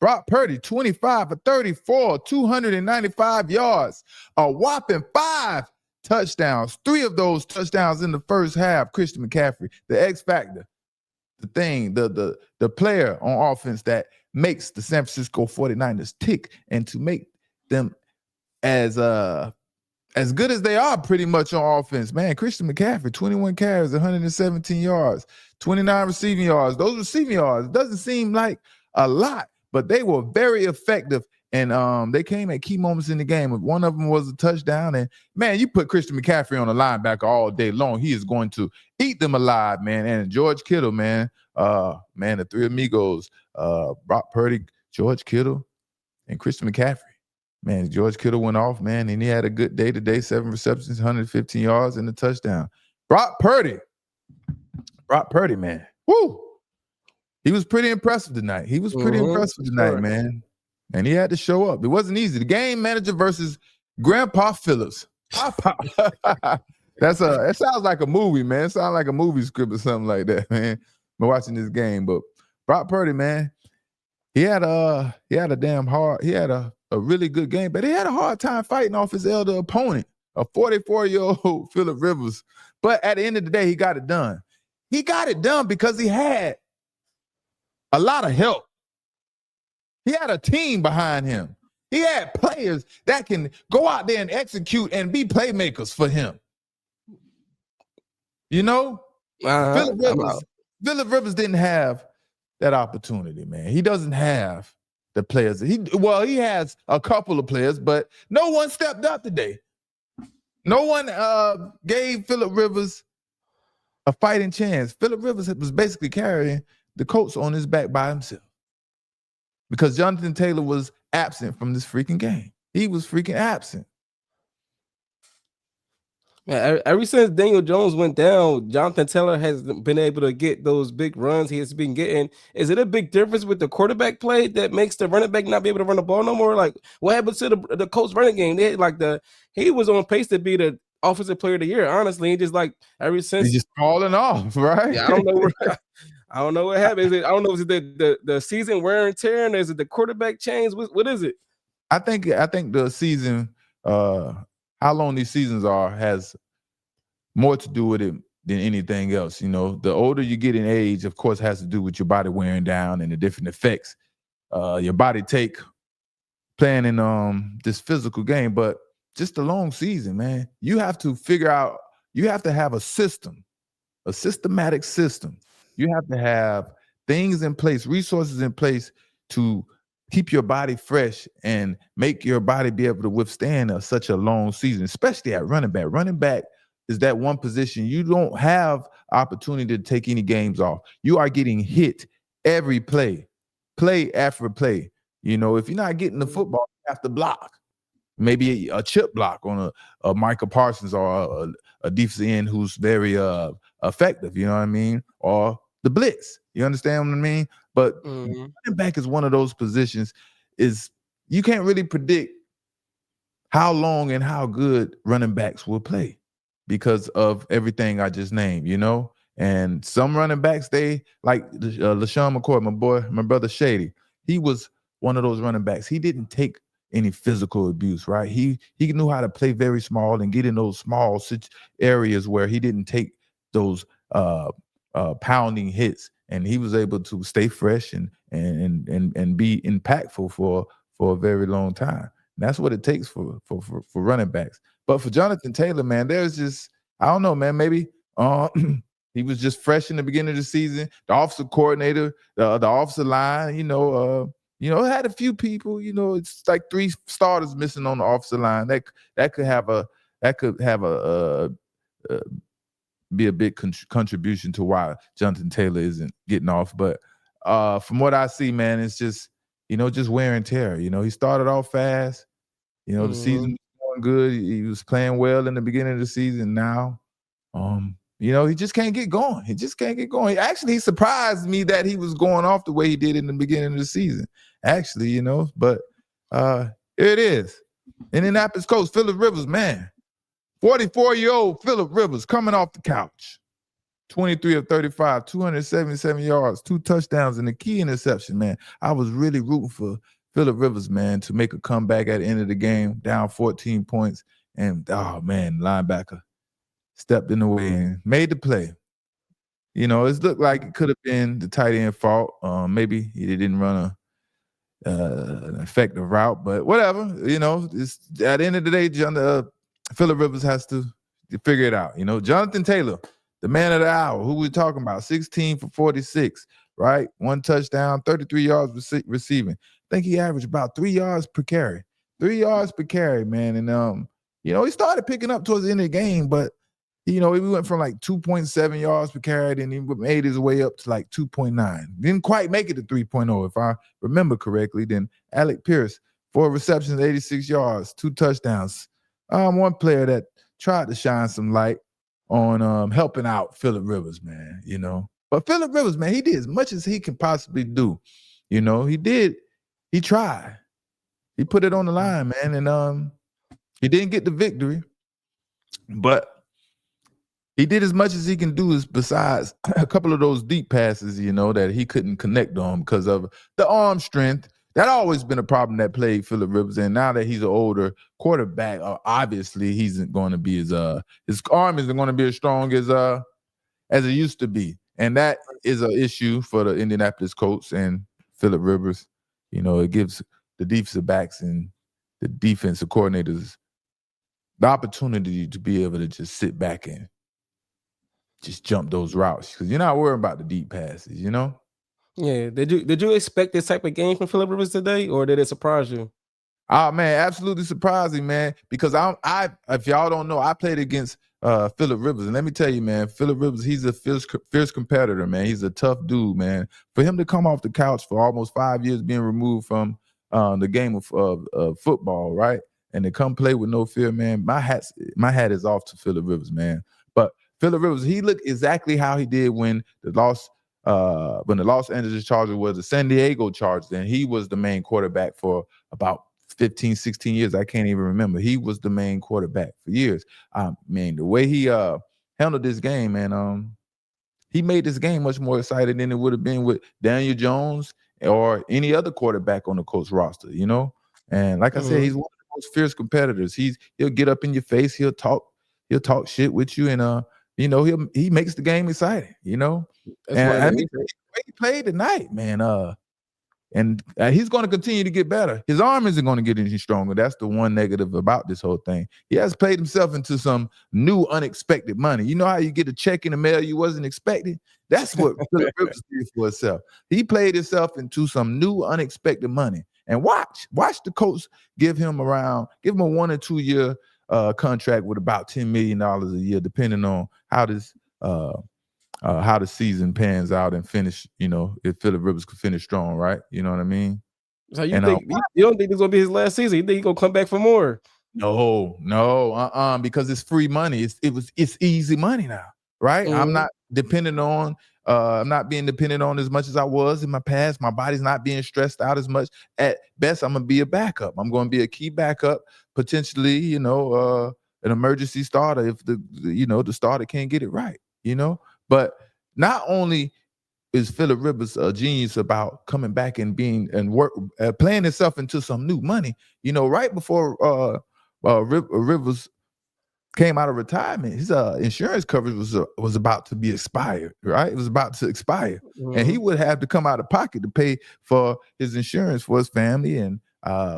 Brock Purdy, 25 for 34, 295 yards, a whopping 5 touchdowns. 3 of those touchdowns in the first half. Christian McCaffrey, the X factor, the thing, the player on offense that makes the San Francisco 49ers tick, and to make them as good as they are pretty much on offense. Man, Christian McCaffrey, 21 carries, 117 yards, 29 receiving yards. Those receiving yards doesn't seem like a lot, but they were very effective, and they came at key moments in the game. One of them was a touchdown, and man, you put Christian McCaffrey on a linebacker all day long, he is going to eat them alive, man. And George Kittle, man, the three amigos, Brock Purdy, George Kittle, and Christian McCaffrey. Man, George Kittle went off, man, and he had a good day today, 7 receptions, 115 yards, and a touchdown. Brock Purdy, man. Woo! He was pretty impressive tonight. Man. And he had to show up. It wasn't easy. The game manager versus Grandpa Phillips. That sounds like a movie, man. It sounds like a movie script or something like that, man. I'm watching this game. But Brock Purdy, man, he had a really good game, but he had a hard time fighting off his elder opponent, a 44-year-old Phillip Rivers. But at the end of the day, he got it done. He got it done because he had a lot of help. He had a team behind him. He had players that can go out there and execute and be playmakers for him. You know, Phillip Rivers didn't have that opportunity, man. He doesn't have the players. He has a couple of players, but no one stepped up today. No one gave Phillip Rivers a fighting chance. Phillip Rivers was basically carrying the Colts on his back by himself because Jonathan Taylor was absent from this freaking game. He was freaking absent. Man, ever since Daniel Jones went down, Jonathan Taylor has been able to get those big runs he has been getting. Is it a big difference with the quarterback play that makes the running back not be able to run the ball no more? Like, what happened to the Colts running game? He was on pace to be the offensive player of the year, honestly. He just ever since he's just falling off, right? Yeah, I don't know I don't know what happened. I don't know, is it the season wear and tear, and is it the quarterback change? What is it? I think the season, how long these seasons are, has more to do with it than anything else. You know, the older you get in age, of course, has to do with your body wearing down and the different effects your body take playing in this physical game. But just a long season, man, you have to figure out, you have to have a system, a systematic system. You have to have things in place, resources in place to keep your body fresh and make your body be able to withstand such a long season, especially at running back. Running back is that one position you don't have opportunity to take any games off. You are getting hit every play after play. You know, if you're not getting the football, you have to block. Maybe a chip block on a Michael Parsons or a defensive end who's very effective, you know what I mean? Or the blitz. You understand what I mean? But running back is one of those positions is you can't really predict how long and how good running backs will play because of everything I just named, you know? And some running backs, they like LaShawn McCoy, my brother Shady. He was one of those running backs. He didn't take any physical abuse, right? He knew how to play very small and get in those small areas where he didn't take those pounding hits, and he was able to stay fresh and be impactful for a very long time. And that's what it takes for running backs. But for Jonathan Taylor, man, there's just, I don't know, man, maybe he was just fresh in the beginning of the season. The offensive coordinator, the offensive line, had a few people, it's like 3 starters missing on the offensive line. That could be a big contribution to why Jonathan Taylor isn't getting off. But from what I see, man, it's just, just wear and tear. He started off fast. The season was going good. He was playing well in the beginning of the season. Now, he just can't get going. He just can't get going. He surprised me that he was going off the way he did in the beginning of the season. Actually, but here it is. Indianapolis coach Phillip Rivers, man. 44-year-old Phillip Rivers coming off the couch. 23 of 35, 277 yards, 2 touchdowns, and a key interception, man. I was really rooting for Phillip Rivers, man, to make a comeback at the end of the game, down 14 points. And, oh, man, linebacker stepped in the way and made the play. You know, it looked like it could have been the tight end fault. Maybe he didn't run an effective route, but whatever. You know, it's at the end of the day, Phillip Rivers has to figure it out. You know, Jonathan Taylor, the man of the hour, who we talking about, 16 for 46, right? 1 touchdown, 33 yards receiving. I think he averaged about 3 yards per carry. 3 yards per carry, man. And you know, he started picking up towards the end of the game, but you know, he went from like 2.7 yards per carry, and he made his way up to like 2.9. Didn't quite make it to 3.0, if I remember correctly. Then Alec Pierce, 4 receptions, 86 yards, 2 touchdowns. One player that tried to shine some light on helping out Phillip Rivers, man, you know. But Phillip Rivers, man, he did as much as he can possibly do. You know, he tried. He put it on the line, man, and he didn't get the victory, but he did as much as he can do, besides a couple of those deep passes, you know, that he couldn't connect on because of the arm strength. That always been a problem that plagued Phillip Rivers. And now that he's an older quarterback, obviously he isn't going to be his arm isn't going to be as strong as it used to be. And that is an issue for the Indianapolis Colts and Phillip Rivers. You know, it gives the defensive backs and the defensive coordinators the opportunity to be able to just sit back and just jump those routes, because you're not worried about the deep passes, you know? Yeah. Did you expect this type of game from Phillip Rivers today, or did it surprise you? Oh man, absolutely surprising, man. Because I if y'all don't know, I played against Phillip Rivers, and let me tell you, man, Phillip Rivers, he's a fierce competitor, man. He's a tough dude, man. For him to come off the couch for almost 5 years, being removed from the game of football, right, and to come play with no fear, man, my hat is off to Phillip Rivers, man. But Phillip Rivers, he looked exactly how he did when the Los Angeles Chargers was the San Diego Chargers, and he was the main quarterback for about 15, 16 years. I can't even remember. He was the main quarterback for years. Man, the way he handled this game, man, he made this game much more exciting than it would have been with Daniel Jones or any other quarterback on the Colts roster, you know? And like I said, he's one of the most fierce competitors. He'll get up in your face, he'll talk shit with you, and you know, he makes the game exciting, you know? That's And why I mean, the way he played tonight, man, and he's going to continue to get better. His arm isn't going to get any stronger. That's the one negative about this whole thing. He has played himself into some new unexpected money. You know how you get a check in the mail you wasn't expecting? That's what Phillip Rivers did for himself. He played himself into some new unexpected money. And watch the Colts give him a 1 or 2 year contract with about $10 million a year, depending on how the season pans out and finish, you know, if Phillip Rivers could finish strong, right? You know what I mean? So you And think you don't think this gonna be his last season? You think he gonna come back for more? no, because it's free money. It's easy money now, right? I'm not dependent on I'm not being dependent on as much as I was in my past. My body's not being stressed out as much. At best, I'm gonna be a backup. I'm gonna be a key backup, potentially, you know, an emergency starter if the starter can't get it right, you know. But not only is Phillip Rivers a genius about coming back and playing himself into some new money, you know, right before Rivers came out of retirement, his insurance coverage was about to be expired, right? It was about to expire, and he would have to come out of pocket to pay for his insurance for his family. And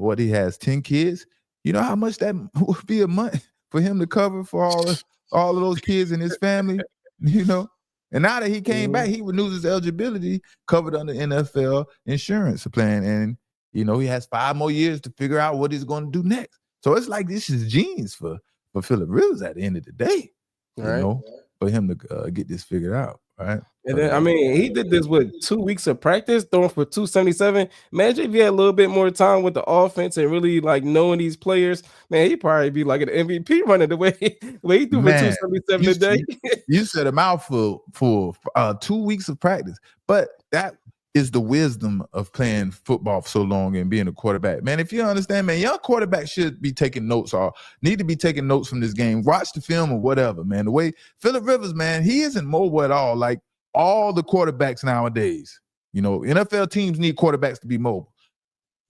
what he has 10 kids. You know how much that would be a month for him to cover for all of those kids and his family, you know? And now that he came back, he renews his eligibility, covered under NFL insurance plan. And, you know, he has 5 more years to figure out what he's going to do next. So it's like this is genius for Phillip Rivers at the end of the day, you know, for him to get this figured out, right? And then, I mean, he did this with 2 weeks of practice, throwing for 277. Imagine if he had a little bit more time with the offense and really like knowing these players, man, he'd probably be like an MVP runner the way he threw for 277 a day. You said a mouthful for 2 weeks of practice, but that is the wisdom of playing football for so long and being a quarterback. Man, if you understand, man, young quarterbacks should be taking notes or need to be taking notes from this game. Watch the film or whatever, man. The way Phillip Rivers, man, he isn't mobile at all. Like all the quarterbacks nowadays. You know, NFL teams need quarterbacks to be mobile.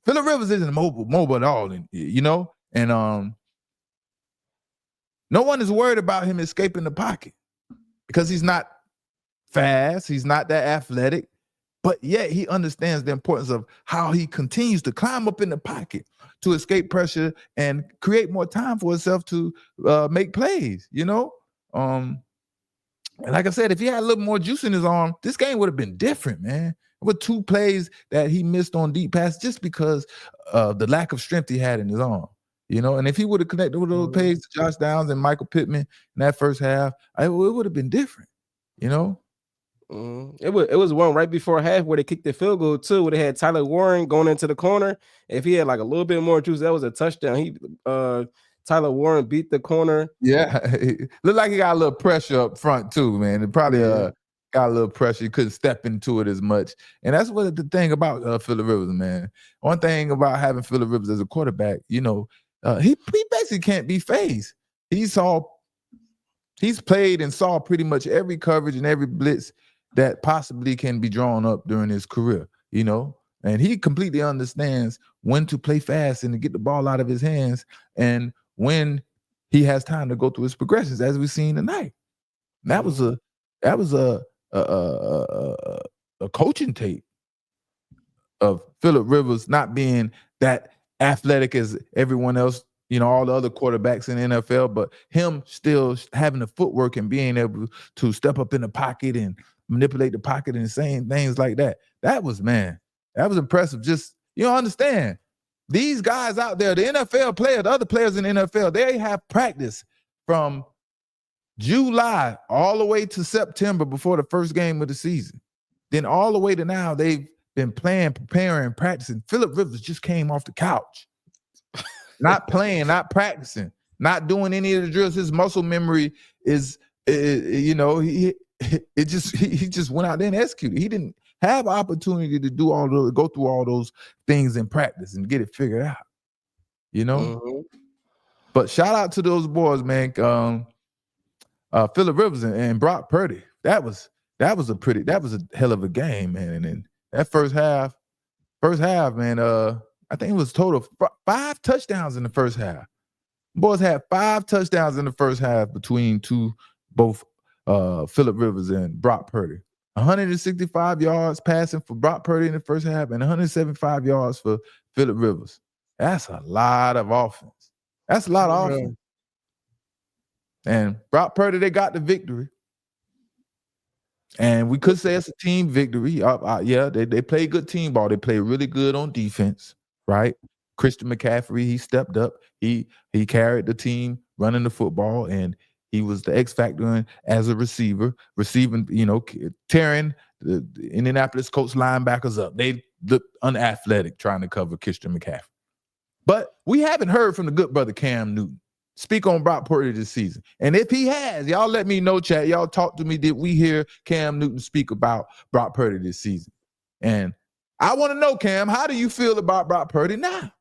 Phillip Rivers isn't mobile at all, you know? And no one is worried about him escaping the pocket because he's not fast. He's not that athletic. But yet he understands the importance of how he continues to climb up in the pocket to escape pressure and create more time for himself to make plays, you know? And like I said, if he had a little more juice in his arm, this game would have been different, man. With 2 plays that he missed on deep pass just because of the lack of strength he had in his arm, you know? And if he would have connected with those plays to Josh Downs and Michael Pittman in that first half, it would have been different, you know? It was one right before half where they kicked the field goal too, where they had Tyler Warren going into the corner. If he had like a little bit more juice, that was a touchdown. Tyler Warren beat the corner. Yeah, looked like he got a little pressure up front too, man. It probably got a little pressure. He couldn't step into it as much, and that's what the thing about Phillip Rivers, man. One thing about having Phillip Rivers as a quarterback, you know, he basically can't be phased. He's played and saw pretty much every coverage and every blitz that possibly can be drawn up during his career, you know, and he completely understands when to play fast and to get the ball out of his hands and when he has time to go through his progressions, as we've seen tonight. That was a coaching tape of Phillip Rivers not being that athletic as everyone else, you know, all the other quarterbacks in the NFL, but him still having the footwork and being able to step up in the pocket and manipulate the pocket and saying things like that. That was impressive. Just, you don't understand. These guys out there, the NFL players, the other players in the NFL, they have practice from July all the way to September before the first game of the season. Then all the way to now, they've been playing, preparing, practicing. Phillip Rivers just came off the couch. Not playing, not practicing, not doing any of the drills. His muscle memory is, you know, he just went out there and executed. He didn't have opportunity to go through all those things in practice and get it figured out, you know. But shout out to those boys, man. Phillip Rivers and Brock Purdy. That was a hell of a game, man. And then that first half, man. I think it was total 5 touchdowns in the first half. Boys had 5 touchdowns in the first half between both Phillip Rivers and Brock Purdy. 165 yards passing for Brock Purdy in the first half and 175 yards for Phillip Rivers. That's a lot of offense. That's a lot of offense. And Brock Purdy, they got the victory. And we could say it's a team victory. Yeah, they play good team ball. They play really good on defense, right? Christian McCaffrey, he stepped up. He carried the team running the football, and he was the X factor as a receiver, receiving, you know, tearing the Indianapolis Colts linebackers up. They looked unathletic trying to cover Christian McCaffrey. But we haven't heard from the good brother Cam Newton speak on Brock Purdy this season. And if he has, y'all let me know, chat. Y'all talk to me. Did we hear Cam Newton speak about Brock Purdy this season? And I want to know, Cam, how do you feel about Brock Purdy now?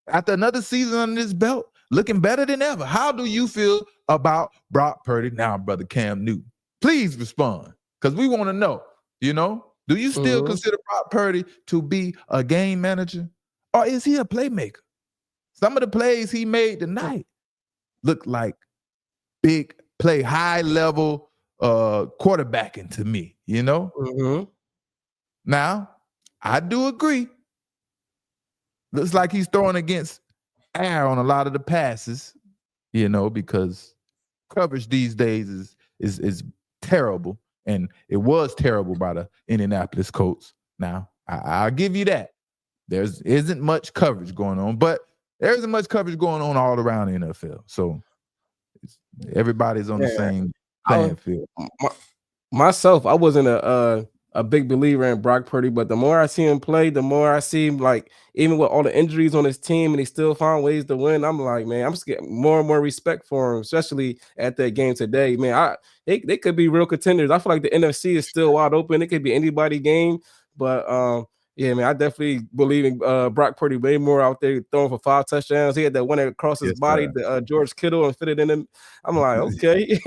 After another season under his belt, looking better than ever. How do you feel about Brock Purdy now, brother Cam Newton? Please respond, because we want to know, you know? Do you still consider Brock Purdy to be a game manager? Or is he a playmaker? Some of the plays he made tonight look like big play, high-level quarterbacking to me, you know? Now, I do agree. Looks like he's throwing against air on a lot of the passes, you know, because coverage these days is terrible, and it was terrible by the Indianapolis Colts. Now, I'll give you that. There isn't much coverage going on, but there isn't much coverage going on all around the NFL. So everybody's on the same playing field. Myself, I wasn't a big believer in Brock Purdy, but the more I see him play, the more I see him, like, even with all the injuries on his team and he still found ways to win. I'm like, man, I'm just getting more and more respect for him, especially at that game today. Man, they could be real contenders. I feel like the NFC is still wide open. It could be anybody game. But yeah, man, I definitely believe in Brock Purdy way more out there throwing for 5 touchdowns. He had that one across his Yes, body, sir. the George Kittle, and fit it in him. I'm like, okay.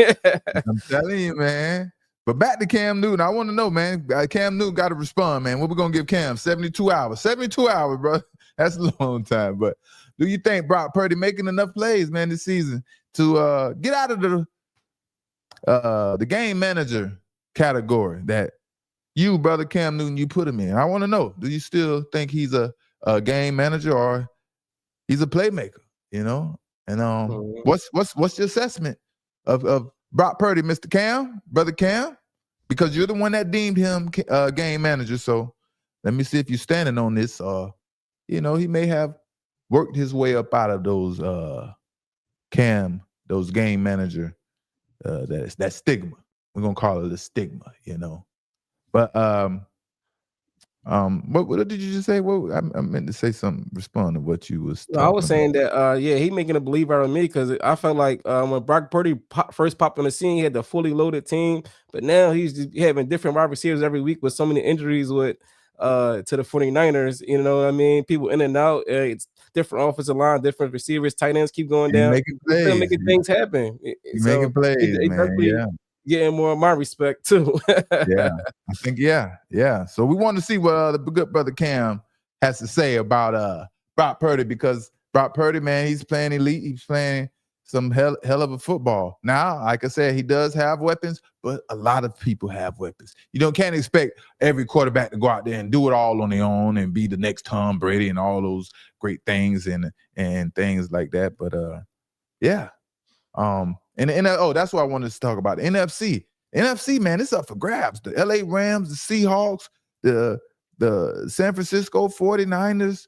I'm telling you, man. But back to Cam Newton, I want to know, man. Cam Newton got to respond, man. What we gonna give Cam? 72 hours. 72 hours, bro. That's a long time. But do you think Brock Purdy making enough plays, man, this season to get out of the game manager category that you, brother Cam Newton, you put him in? I want to know. Do you still think he's a game manager or he's a playmaker? You know, and what's your assessment of Brock Purdy, Mr. Cam, brother Cam? Because you're the one that deemed him game manager. So let me see if you're standing on this. You know, he may have worked his way up out of those those game manager that stigma. We're gonna call it a stigma, you know. But what did you just say? What I meant to say something. Respond to what you was No, I talking was about. saying that, yeah, he making a believer out of me because I felt like when Brock Purdy first popped on the scene, he had the fully loaded team, but now he's just having different wide receivers every week with so many injuries with to the 49ers. You know what I mean? People in and out. It's different offensive line, different receivers, tight ends keep going He down. making He's still plays. making things happen. He So making plays, he man. definitely Yeah. getting more of my respect too. Yeah, I think yeah. So we want to see what the good brother Cam has to say about Brock Purdy, because Brock Purdy, man, he's playing elite. He's playing some hell of a football. Now, like I said, he does have weapons, but a lot of people have weapons. You can't expect every quarterback to go out there and do it all on their own and be the next Tom Brady and all those great things and things like that. But yeah. And that's what I wanted to talk about. The NFC, man, it's up for grabs. The LA Rams, the Seahawks, the San Francisco 49ers,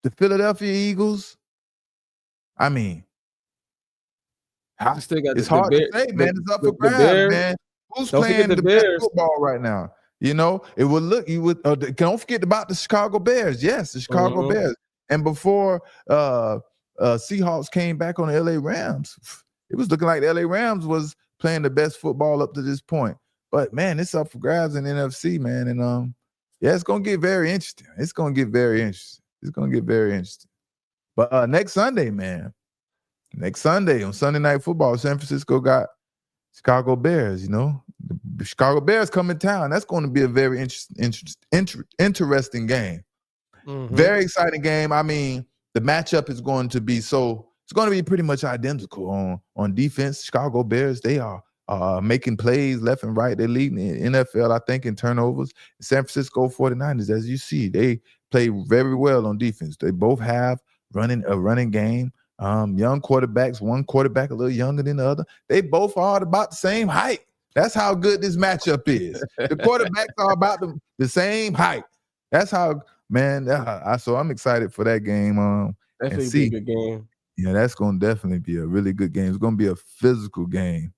the Philadelphia Eagles. I mean, You still got it's hard to say, man. It's up for the grabs, Bears. man. Who's Don't forget playing the the best Bears. football right now? It would look, don't forget about the Chicago Bears. Yes, the Chicago Bears. And before Seahawks came back on the LA Rams, it was looking like the LA Rams was playing the best football up to this point. But man, it's up for grabs in the NFC, man. And yeah, it's gonna get very interesting. It's gonna get very interesting. But next Sunday, man. Next Sunday on Sunday Night Football, San Francisco got Chicago Bears. The Chicago Bears come in town. That's going to be a very interesting game. Very exciting game. I mean, the matchup is going to be it's going to be pretty much identical on defense. Chicago Bears, they are making plays left and right. They're leading the NFL, I think, in turnovers. San Francisco 49ers, as you see, they play very well on defense. They both have a running game. Young quarterbacks, one quarterback a little younger than the other. They both are about the same height. That's how good this matchup is. The quarterbacks are about the same height. That's how, man. So I'm excited for that game. And Definitely be see, a good game. yeah, that's going to definitely be a really good game. It's going to be a physical game.